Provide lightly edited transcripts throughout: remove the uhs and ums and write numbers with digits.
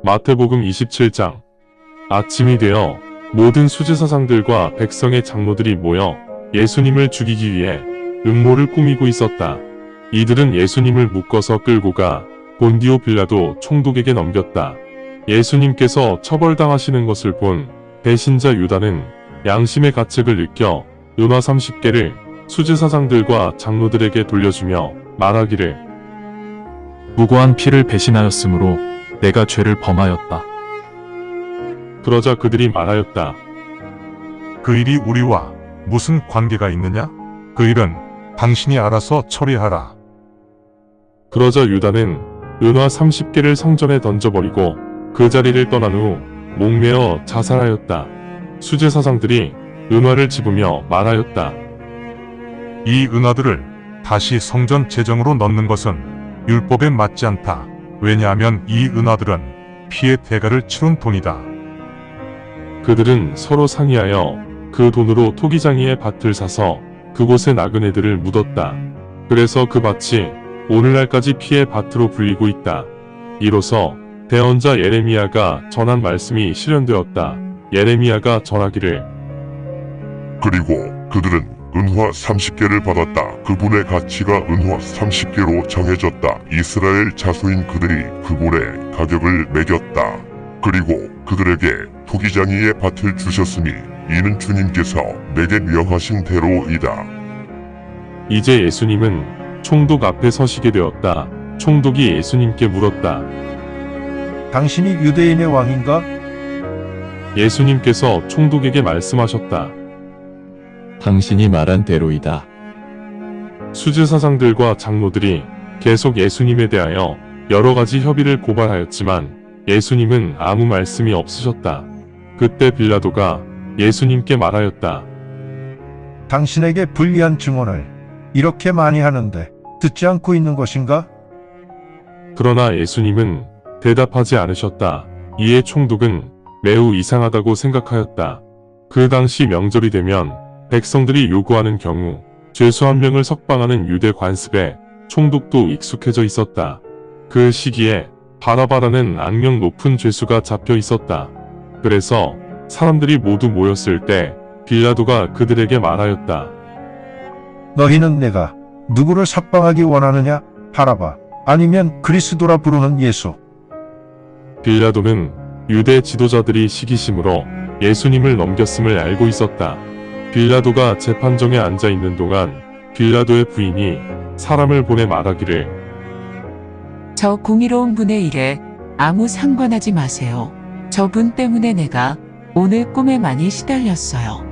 마태복음 27장. 아침이 되어 모든 수제사장들과 백성의 장로들이 모여 예수님을 죽이기 위해 음모를 꾸미고 있었다. 이들은 예수님을 묶어서 끌고 가 본디오 빌라도 총독에게 넘겼다. 예수님께서 처벌당하시는 것을 본 배신자 유다는 양심의 가책을 느껴 은화 30개를 수제사장들과 장로들에게 돌려주며 말하기를, 무고한 피를 배신하였으므로 내가 죄를 범하였다. 그러자 그들이 말하였다. 그 일이 우리와 무슨 관계가 있느냐? 그 일은 당신이 알아서 처리하라. 그러자 유다는 은화 30개를 성전에 던져버리고 그 자리를 떠난 후 목매어 자살하였다. 수제사장들이 은화를 집으며 말하였다. 이 은화들을 다시 성전 재정으로 넣는 것은 율법에 맞지 않다. 왜냐하면 이 은화들은 피의 대가를 치른 돈이다. 그들은 서로 상의하여 그 돈으로 토기장이의 밭을 사서 그곳에 나그네들을 묻었다. 그래서 그 밭이 오늘날까지 피의 밭으로 불리고 있다. 이로써 대언자 예레미야가 전한 말씀이 실현되었다. 예레미야가 전하기를, 그리고 그들은 은화 30개를 받았다. 그분의 가치가 은화 30개로 정해졌다. 이스라엘 자손인 그들이 그분의 가격을 매겼다. 그리고 그들에게 토기장이의 밭을 주셨으니 이는 주님께서 내게 명하신 대로이다. 이제 예수님은 총독 앞에 서시게 되었다. 총독이 예수님께 물었다. 당신이 유대인의 왕인가? 예수님께서 총독에게 말씀하셨다. 당신이 말한 대로이다. 수제사장들과 장로들이 계속 예수님에 대하여 여러 가지 협의를 고발하였지만 예수님은 아무 말씀이 없으셨다. 그때 빌라도가 예수님께 말하였다. 당신에게 불리한 증언을 이렇게 많이 하는데 듣지 않고 있는 것인가? 그러나 예수님은 대답하지 않으셨다. 이에 총독은 매우 이상하다고 생각하였다. 그 당시 명절이 되면 백성들이 요구하는 경우 죄수 한 명을 석방하는 유대 관습에 총독도 익숙해져 있었다. 그 시기에 바라바라는 악명 높은 죄수가 잡혀 있었다. 그래서 사람들이 모두 모였을 때 빌라도가 그들에게 말하였다. 너희는 내가 누구를 석방하기 원하느냐? 바라바 아니면 그리스도라 부르는 예수. 빌라도는 유대 지도자들이 시기심으로 예수님을 넘겼음을 알고 있었다. 빌라도가 재판정에 앉아 있는 동안 빌라도의 부인이 사람을 보내 말하기를, 저 공의로운 분의 일에 아무 상관하지 마세요. 저분 때문에 내가 오늘 꿈에 많이 시달렸어요.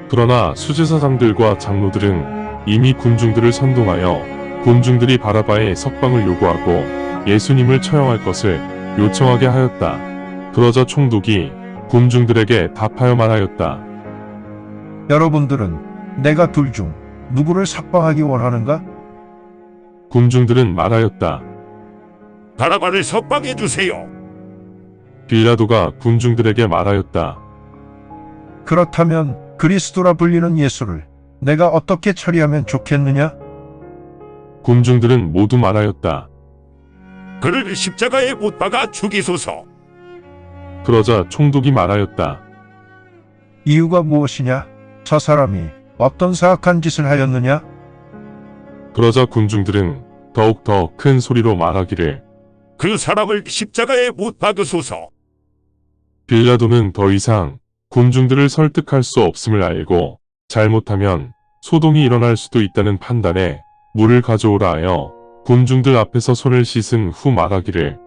그러나 수제사장들과 장로들은 이미 군중들을 선동하여 군중들이 바라바의 석방을 요구하고 예수님을 처형할 것을 요청하게 하였다. 그러자 총독이 군중들에게 답하여 말하였다. 여러분들은 내가 둘 중 누구를 석방하기 원하는가? 군중들은 말하였다. 바라바를 석방해 주세요. 빌라도가 군중들에게 말하였다. 그렇다면 그리스도라 불리는 예수를 내가 어떻게 처리하면 좋겠느냐? 군중들은 모두 말하였다. 그를 십자가에 못 박아 죽이소서. 그러자 총독이 말하였다. 이유가 무엇이냐? 저 사람이 어떤 사악한 짓을 하였느냐? 그러자 군중들은 더욱더 큰 소리로 말하기를, 그 사람을 십자가에 못 박으소서. 빌라도는 더 이상 군중들을 설득할 수 없음을 알고 잘못하면 소동이 일어날 수도 있다는 판단에 물을 가져오라 하여 군중들 앞에서 손을 씻은 후 말하기를,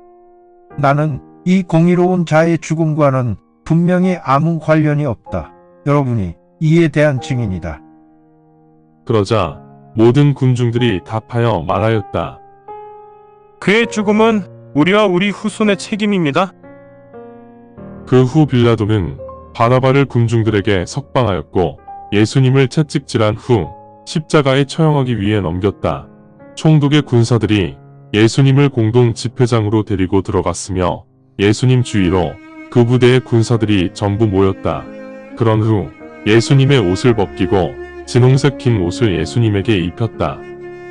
나는 이 공의로운 자의 죽음과는 분명히 아무 관련이 없다. 여러분이 이에 대한 증인이다. 그러자 모든 군중들이 답하여 말하였다. 그의 죽음은 우리와 우리 후손의 책임입니다. 그 후 빌라도는 바라바를 군중들에게 석방하였고 예수님을 채찍질한 후 십자가에 처형하기 위해 넘겼다. 총독의 군사들이 예수님을 공동 집회장으로 데리고 들어갔으며 예수님 주위로 그 부대의 군사들이 전부 모였다. 그런 후 예수님의 옷을 벗기고 진홍색 긴 옷을 예수님에게 입혔다.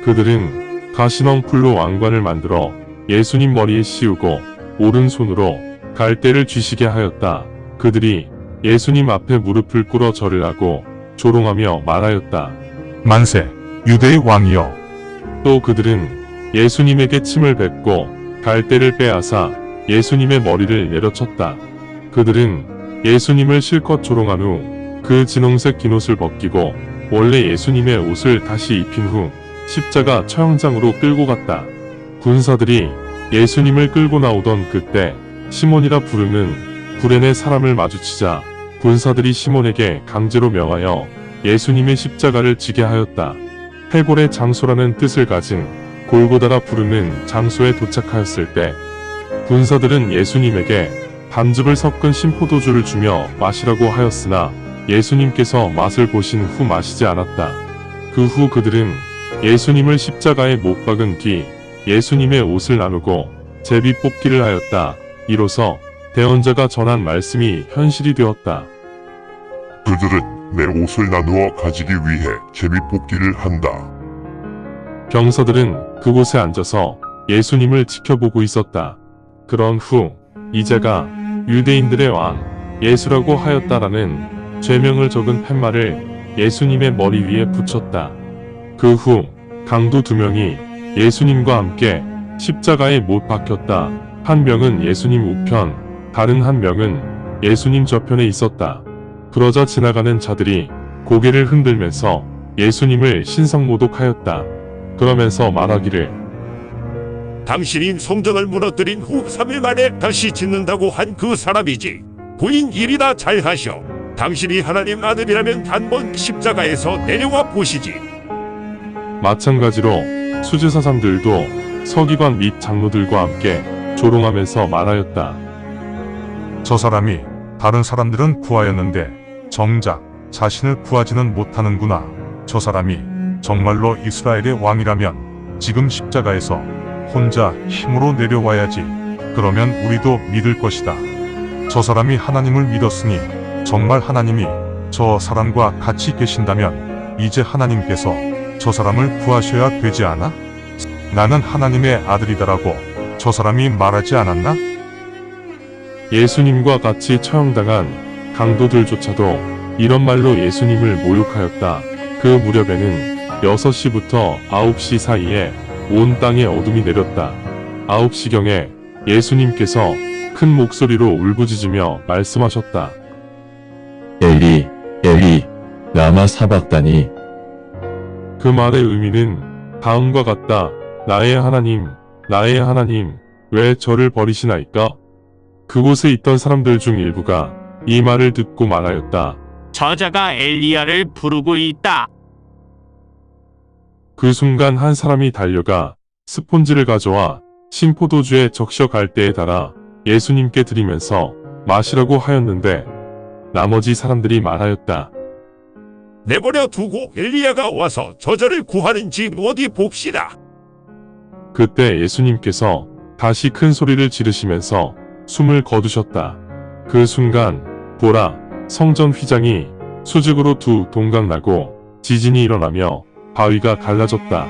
그들은 가시넝풀로 왕관을 만들어 예수님 머리에 씌우고 오른손으로 갈대를 쥐시게 하였다. 그들이 예수님 앞에 무릎을 꿇어 절을 하고 조롱하며 말하였다. 만세, 유대의 왕이여. 또 그들은 예수님에게 침을 뱉고 갈대를 빼앗아 예수님의 머리를 내려쳤다. 그들은 예수님을 실컷 조롱한 후 그 진홍색 긴옷을 벗기고 원래 예수님의 옷을 다시 입힌 후 십자가 처형장으로 끌고 갔다. 군사들이 예수님을 끌고 나오던 그때 시몬이라 부르는 구레네 사람을 마주치자 군사들이 시몬에게 강제로 명하여 예수님의 십자가를 지게 하였다. 해골의 장소라는 뜻을 가진 골고다라 부르는 장소에 도착하였을 때 군사들은 예수님에게 반즙을 섞은 신포도주를 주며 마시라고 하였으나 예수님께서 맛을 보신 후 마시지 않았다. 그 후 그들은 예수님을 십자가에 못 박은 뒤 예수님의 옷을 나누고 제비 뽑기를 하였다. 이로써 대언자가 전한 말씀이 현실이 되었다. 그들은 내 옷을 나누어 가지기 위해 제비뽑기를 한다. 병사들은 그곳에 앉아서 예수님을 지켜보고 있었다. 그런 후 이제가 유대인들의 왕 예수라고 하였다라는 죄명을 적은 팻말을 예수님의 머리 위에 붙였다. 그 후 강도 2명이 예수님과 함께 십자가에 못 박혔다. 한 명은 예수님 우편, 다른 한 명은 예수님 저편에 있었다. 그러자 지나가는 자들이 고개를 흔들면서 예수님을 신성모독하였다. 그러면서 말하기를 당신이 성전을 무너뜨린 후 3일 만에 다시 짓는다고 한 그 사람이지. 부인 일이나 잘하셔. 당신이 하나님 아들이라면 한번 십자가에서 내려와 보시지. 마찬가지로 수제사상들도 서기관 및 장로들과 함께 조롱하면서 말하였다. 저 사람이 다른 사람들은 구하였는데 정작 자신을 구하지는 못하는구나. 저 사람이 정말로 이스라엘의 왕이라면 지금 십자가에서 혼자 힘으로 내려와야지. 그러면 우리도 믿을 것이다. 저 사람이 하나님을 믿었으니 정말 하나님이 저 사람과 같이 계신다면 이제 하나님께서 저 사람을 구하셔야 되지 않아? 나는 하나님의 아들이다라고 저 사람이 말하지 않았나? 예수님과 같이 처형당한 강도들조차도 이런 말로 예수님을 모욕하였다. 그 무렵에는 6시부터 9시 사이에 온 땅에 어둠이 내렸다. 9시경에 예수님께서 큰 목소리로 울부짖으며 말씀하셨다. 엘리, 엘리, 라마 사박다니. 그 말의 의미는 다음과 같다. 나의 하나님, 왜 저를 버리시나이까? 그곳에 있던 사람들 중 일부가 이 말을 듣고 말하였다. 저자가 엘리야를 부르고 있다. 그 순간 한 사람이 달려가 스폰지를 가져와 신포도주에 적셔 갈대에 달아 예수님께 드리면서 마시라고 하였는데 나머지 사람들이 말하였다. 내버려 두고 엘리야가 와서 저자를 구하는지 어디 봅시다. 그때 예수님께서 다시 큰 소리를 지르시면서 숨을 거두셨다. 그 순간 보라, 성전 휘장이 수직으로 두 동강 나고 지진이 일어나며 바위가 갈라졌다.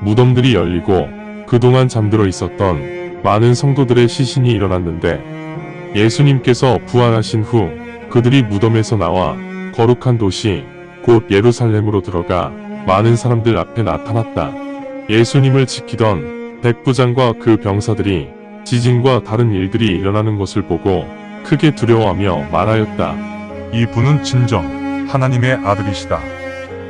무덤들이 열리고 그동안 잠들어 있었던 많은 성도들의 시신이 일어났는데 예수님께서 부활하신 후 그들이 무덤에서 나와 거룩한 도시 곧 예루살렘으로 들어가 많은 사람들 앞에 나타났다. 예수님을 지키던 백부장과 그 병사들이 지진과 다른 일들이 일어나는 것을 보고 크게 두려워하며 말하였다. 이분은 진정 하나님의 아들이시다.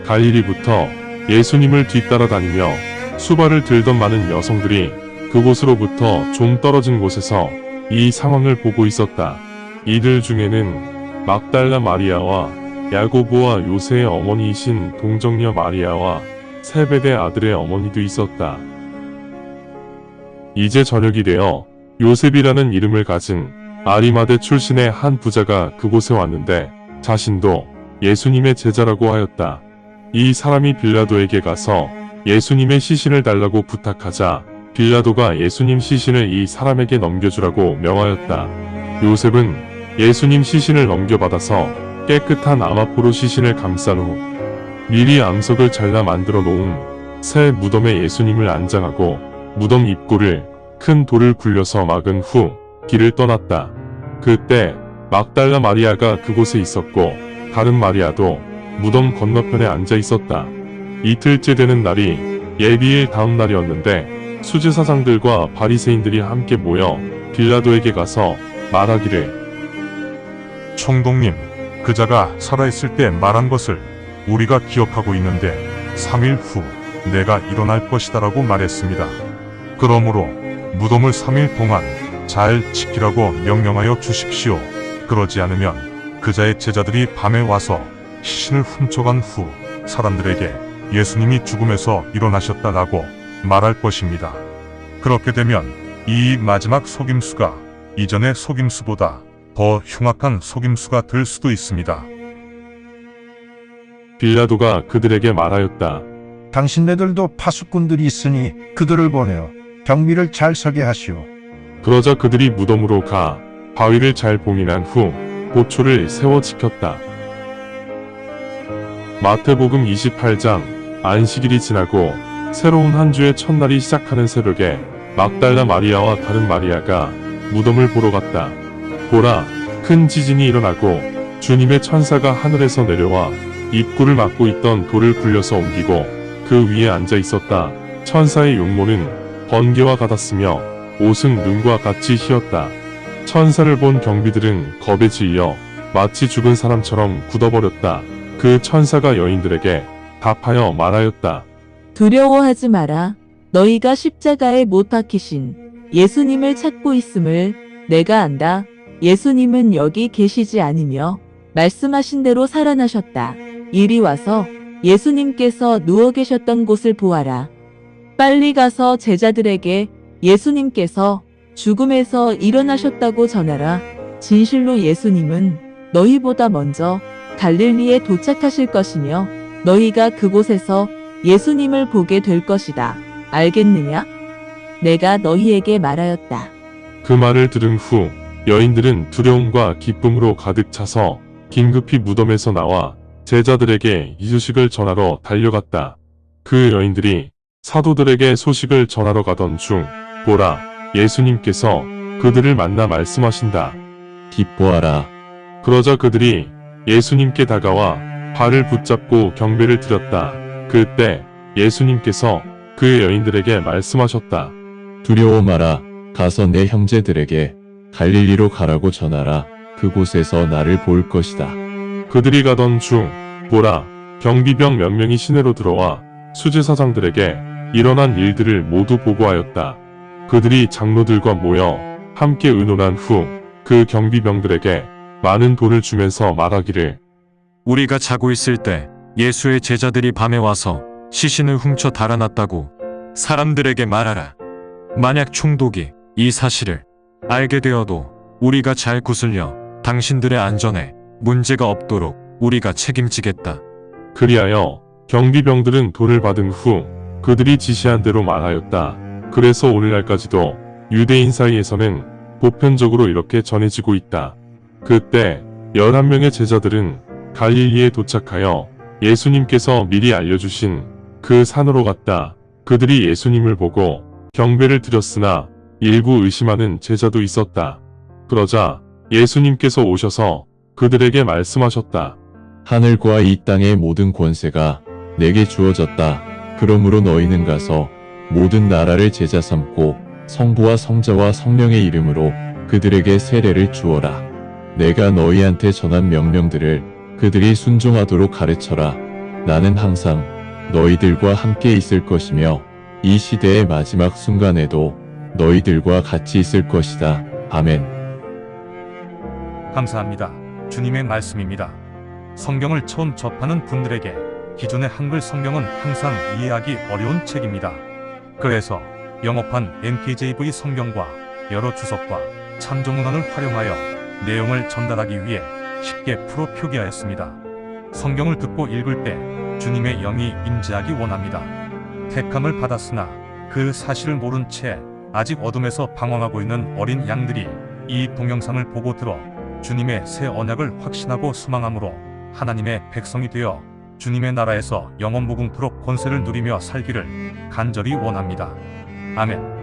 갈릴리부터 예수님을 뒤따라다니며 수발을 들던 많은 여성들이 그곳으로부터 좀 떨어진 곳에서 이 상황을 보고 있었다. 이들 중에는 막달라 마리아와 야고보와 요새의 어머니이신 동정녀 마리아와 세베대 아들의 어머니도 있었다. 이제 저녁이 되어 요셉이라는 이름을 가진 아리마대 출신의 한 부자가 그곳에 왔는데 자신도 예수님의 제자라고 하였다. 이 사람이 빌라도에게 가서 예수님의 시신을 달라고 부탁하자 빌라도가 예수님 시신을 이 사람에게 넘겨주라고 명하였다. 요셉은 예수님 시신을 넘겨받아서 깨끗한 아마포로 시신을 감싼 후 미리 암석을 잘라 만들어 놓은 새 무덤에 예수님을 안장하고 무덤 입구를 큰 돌을 굴려서 막은 후 길을 떠났다. 그때 막달라 마리아가 그곳에 있었고 다른 마리아도 무덤 건너편에 앉아 있었다. 이틀째 되는 날이 예비일 다음 날이었는데 수제사장들과 바리새인들이 함께 모여 빌라도에게 가서 말하기를 총독님, 그자가 살아있을 때 말한 것을 우리가 기억하고 있는데 3일 후 내가 일어날 것이다라고 말했습니다. 그러므로 무덤을 3일 동안 잘 지키라고 명령하여 주십시오. 그러지 않으면 그자의 제자들이 밤에 와서 시신을 훔쳐간 후 사람들에게 예수님이 죽음에서 일어나셨다라고 말할 것입니다. 그렇게 되면 이 마지막 속임수가 이전의 속임수보다 더 흉악한 속임수가 될 수도 있습니다. 빌라도가 그들에게 말하였다. 당신네들도 파수꾼들이 있으니 그들을 보내어 경비를 잘 서게 하시오. 그러자 그들이 무덤으로 가 바위를 잘 봉인한 후 보초를 세워 지켰다. 마태복음 28장 안식일이 지나고 새로운 한 주의 첫날이 시작하는 새벽에 막달라 마리아와 다른 마리아가 무덤을 보러 갔다. 보라, 큰 지진이 일어나고 주님의 천사가 하늘에서 내려와 입구를 막고 있던 돌을 굴려서 옮기고 그 위에 앉아 있었다. 천사의 용모는 번개와 같았으며 옷은 눈과 같이 희었다. 천사를 본 경비들은 겁에 질려 마치 죽은 사람처럼 굳어버렸다. 그 천사가 여인들에게 답하여 말하였다. 두려워하지 마라. 너희가 십자가에 못 박히신 예수님을 찾고 있음을 내가 안다. 예수님은 여기 계시지 않으며 말씀하신 대로 살아나셨다. 이리 와서 예수님께서 누워 계셨던 곳을 보아라. 빨리 가서 제자들에게 예수님께서 죽음에서 일어나셨다고 전하라. 진실로 예수님은 너희보다 먼저 갈릴리에 도착하실 것이며 너희가 그곳에서 예수님을 보게 될 것이다. 알겠느냐? 내가 너희에게 말하였다. 그 말을 들은 후 여인들은 두려움과 기쁨으로 가득 차서 긴급히 무덤에서 나와 제자들에게 이 소식을 전하러 달려갔다. 그 여인들이 사도들에게 소식을 전하러 가던 중 보라, 예수님께서 그들을 만나 말씀하신다. 기뻐하라. 그러자 그들이 예수님께 다가와 발을 붙잡고 경배를 드렸다. 그때 예수님께서 그 여인들에게 말씀하셨다. 두려워 마라. 가서 내 형제들에게 갈릴리로 가라고 전하라. 그곳에서 나를 볼 것이다. 그들이 가던 중 보라, 경비병 몇 명이 시내로 들어와 수제사장들에게 일어난 일들을 모두 보고하였다. 그들이 장로들과 모여 함께 의논한 후 그 경비병들에게 많은 돈을 주면서 말하기를 우리가 자고 있을 때 예수의 제자들이 밤에 와서 시신을 훔쳐 달아났다고 사람들에게 말하라. 만약 총독이 이 사실을 알게 되어도 우리가 잘 구슬려 당신들의 안전에 문제가 없도록 우리가 책임지겠다. 그리하여 경비병들은 돈을 받은 후 그들이 지시한 대로 말하였다. 그래서 오늘날까지도 유대인 사이에서는 보편적으로 이렇게 전해지고 있다. 그때 11명의 제자들은 갈릴리에 도착하여 예수님께서 미리 알려주신 그 산으로 갔다. 그들이 예수님을 보고 경배를 드렸으나 일부 의심하는 제자도 있었다. 그러자 예수님께서 오셔서 그들에게 말씀하셨다. 하늘과 이 땅의 모든 권세가 내게 주어졌다. 그러므로 너희는 가서 모든 나라를 제자 삼고 성부와 성자와 성령의 이름으로 그들에게 세례를 주어라. 내가 너희한테 전한 명령들을 그들이 순종하도록 가르쳐라. 나는 항상 너희들과 함께 있을 것이며 이 시대의 마지막 순간에도 너희들과 같이 있을 것이다. 아멘. 감사합니다. 주님의 말씀입니다. 성경을 처음 접하는 분들에게 기존의 한글 성경은 항상 이해하기 어려운 책입니다. 그래서 영어판 NKJV 성경과 여러 주석과 참조문헌을 활용하여 내용을 전달하기 위해 쉽게 풀어 표기하였습니다. 성경을 듣고 읽을 때 주님의 영이 임재하기 원합니다. 택함을 받았으나 그 사실을 모른 채 아직 어둠에서 방황하고 있는 어린 양들이 이 동영상을 보고 들어 주님의 새 언약을 확신하고 소망함으로 하나님의 백성이 되어 주님의 나라에서 영원 무궁토록 권세를 누리며 살기를 간절히 원합니다. 아멘.